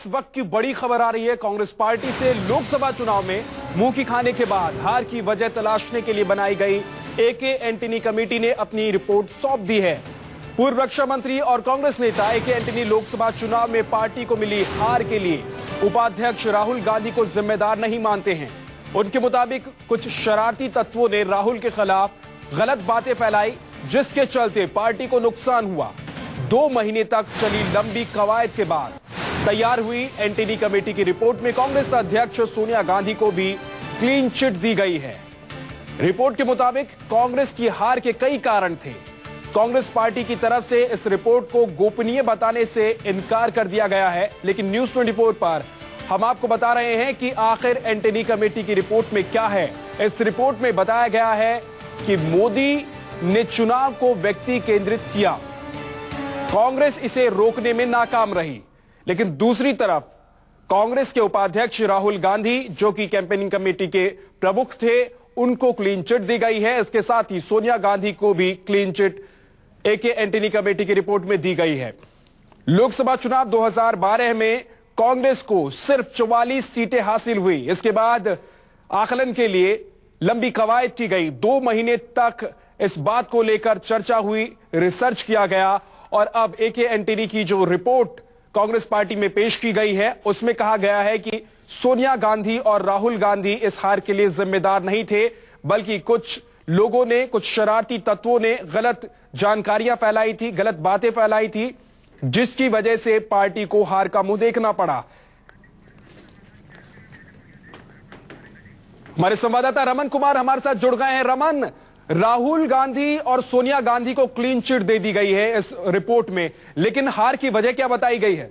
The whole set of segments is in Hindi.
इस वक्त की बड़ी खबर आ रही है। कांग्रेस पार्टी से लोकसभा चुनाव में मुंह की खाने के बाद हार की वजह तलाशने के लिए बनाई गई एके एंटनी कमेटी ने अपनी रिपोर्ट सौंप दी है। पूर्व रक्षा मंत्री और कांग्रेस नेता एके एंटनी लोकसभा चुनाव में पार्टी को मिली हार के लिए उपाध्यक्ष राहुल गांधी को जिम्मेदार नहीं मानते हैं। उनके मुताबिक कुछ शरारती तत्वों ने राहुल के खिलाफ गलत बातें फैलाई, जिसके चलते पार्टी को नुकसान हुआ। 2 महीने तक चली लंबी कवायद के बाद तैयार हुई एंटनी कमेटी की रिपोर्ट में कांग्रेस अध्यक्ष सोनिया गांधी को भी क्लीन चिट दी गई है। रिपोर्ट के मुताबिक कांग्रेस की हार के कई कारण थे। कांग्रेस पार्टी की तरफ से इस रिपोर्ट को गोपनीय बताने से इनकार कर दिया गया है, लेकिन न्यूज 24 पर हम आपको बता रहे हैं कि आखिर एंटनी कमेटी की रिपोर्ट में क्या है। इस रिपोर्ट में बताया गया है कि मोदी ने चुनाव को व्यक्ति केंद्रित किया, कांग्रेस इसे रोकने में नाकाम रही। लेकिन दूसरी तरफ कांग्रेस के उपाध्यक्ष राहुल गांधी, जो कि कैंपेनिंग कमेटी के प्रमुख थे, उनको क्लीन चिट दी गई है। इसके साथ ही सोनिया गांधी को भी क्लीन चिट एके एंटनी कमेटी की रिपोर्ट में दी गई है। लोकसभा चुनाव 2012 में कांग्रेस को सिर्फ 44 सीटें हासिल हुई। इसके बाद आकलन के लिए लंबी कवायद की गई। 2 महीने तक इस बात को लेकर चर्चा हुई, रिसर्च किया गया और अब एके एंटनी की जो रिपोर्ट कांग्रेस पार्टी में पेश की गई है, उसमें कहा गया है कि सोनिया गांधी और राहुल गांधी इस हार के लिए जिम्मेदार नहीं थे, बल्कि कुछ लोगों ने, कुछ शरारती तत्वों ने गलत जानकारियां फैलाई थी, गलत बातें फैलाई थी, जिसकी वजह से पार्टी को हार का मुंह देखना पड़ा। हमारे संवाददाता रमन कुमार हमारे साथ जुड़ गए हैं। रमन, राहुल गांधी और सोनिया गांधी को क्लीन चिट दे दी गई है इस रिपोर्ट में, लेकिन हार की वजह क्या बताई गई है?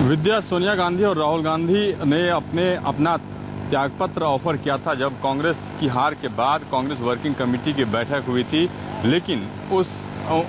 विद्या, सोनिया गांधी और राहुल गांधी ने अपना त्यागपत्र ऑफर किया था जब कांग्रेस की हार के बाद कांग्रेस वर्किंग कमेटी की बैठक हुई थी, लेकिन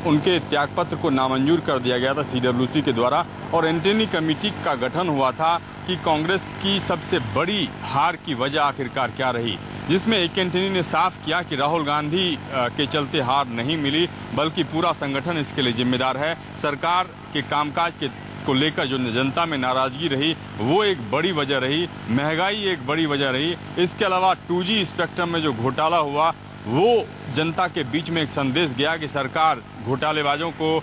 उनके त्यागपत्र को नामंजूर कर दिया गया था सीडब्ल्यूसी के द्वारा और एंटनी कमेटी का गठन हुआ था कि कांग्रेस की सबसे बड़ी हार की वजह आखिरकार क्या रही, जिसमें एके एंटनी ने साफ किया कि राहुल गांधी के चलते हार नहीं मिली, बल्कि पूरा संगठन इसके लिए जिम्मेदार है। सरकार के कामकाज को लेकर जो जनता में नाराजगी रही, वो एक बड़ी वजह रही। महंगाई एक बड़ी वजह रही। इसके अलावा 2G स्पेक्ट्रम में जो घोटाला हुआ, वो जनता के बीच में एक संदेश गया कि सरकार घोटालेबाजों को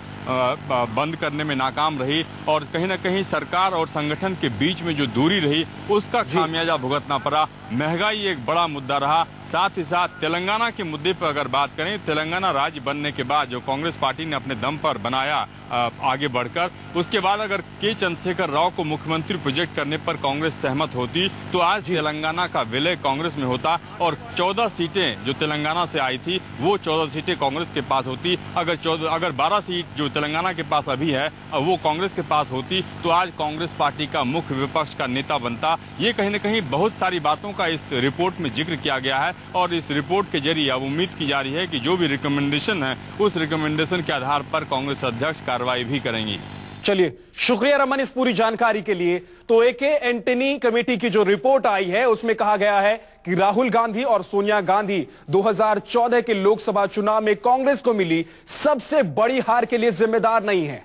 बंद करने में नाकाम रही और कहीं ना कहीं सरकार और संगठन के बीच में जो दूरी रही, उसका खामियाजा भुगतना पड़ा। महंगाई एक बड़ा मुद्दा रहा। साथ ही साथ तेलंगाना के मुद्दे पर अगर बात करें, तेलंगाना राज्य बनने के बाद जो कांग्रेस पार्टी ने अपने दम पर बनाया आगे बढ़कर, उसके बाद अगर के चंद्रशेखर राव को मुख्यमंत्री प्रोजेक्ट करने पर कांग्रेस सहमत होती तो आज तेलंगाना का विलय कांग्रेस में होता और 14 सीटें जो तेलंगाना से आई थी, वो 14 सीटें कांग्रेस के पास होती। अगर 12 सीट जो तेलंगाना के पास अभी है वो कांग्रेस के पास होती तो आज कांग्रेस पार्टी का मुख्य विपक्ष का नेता बनता। ये कहीं न कहीं बहुत सारी बातों का इस रिपोर्ट में जिक्र किया गया है और इस रिपोर्ट के जरिए अब उम्मीद की जा रही है कि जो भी रिकमेंडेशन है, उस रिकमेंडेशन के आधार पर कांग्रेस अध्यक्ष कार्रवाई भी करेंगी। चलिए, शुक्रिया रमन इस पूरी जानकारी के लिए। तो एके एंटनी कमेटी की जो रिपोर्ट आई है, उसमें कहा गया है कि राहुल गांधी और सोनिया गांधी 2014 के लोकसभा चुनाव में कांग्रेस को मिली सबसे बड़ी हार के लिए जिम्मेदार नहीं है।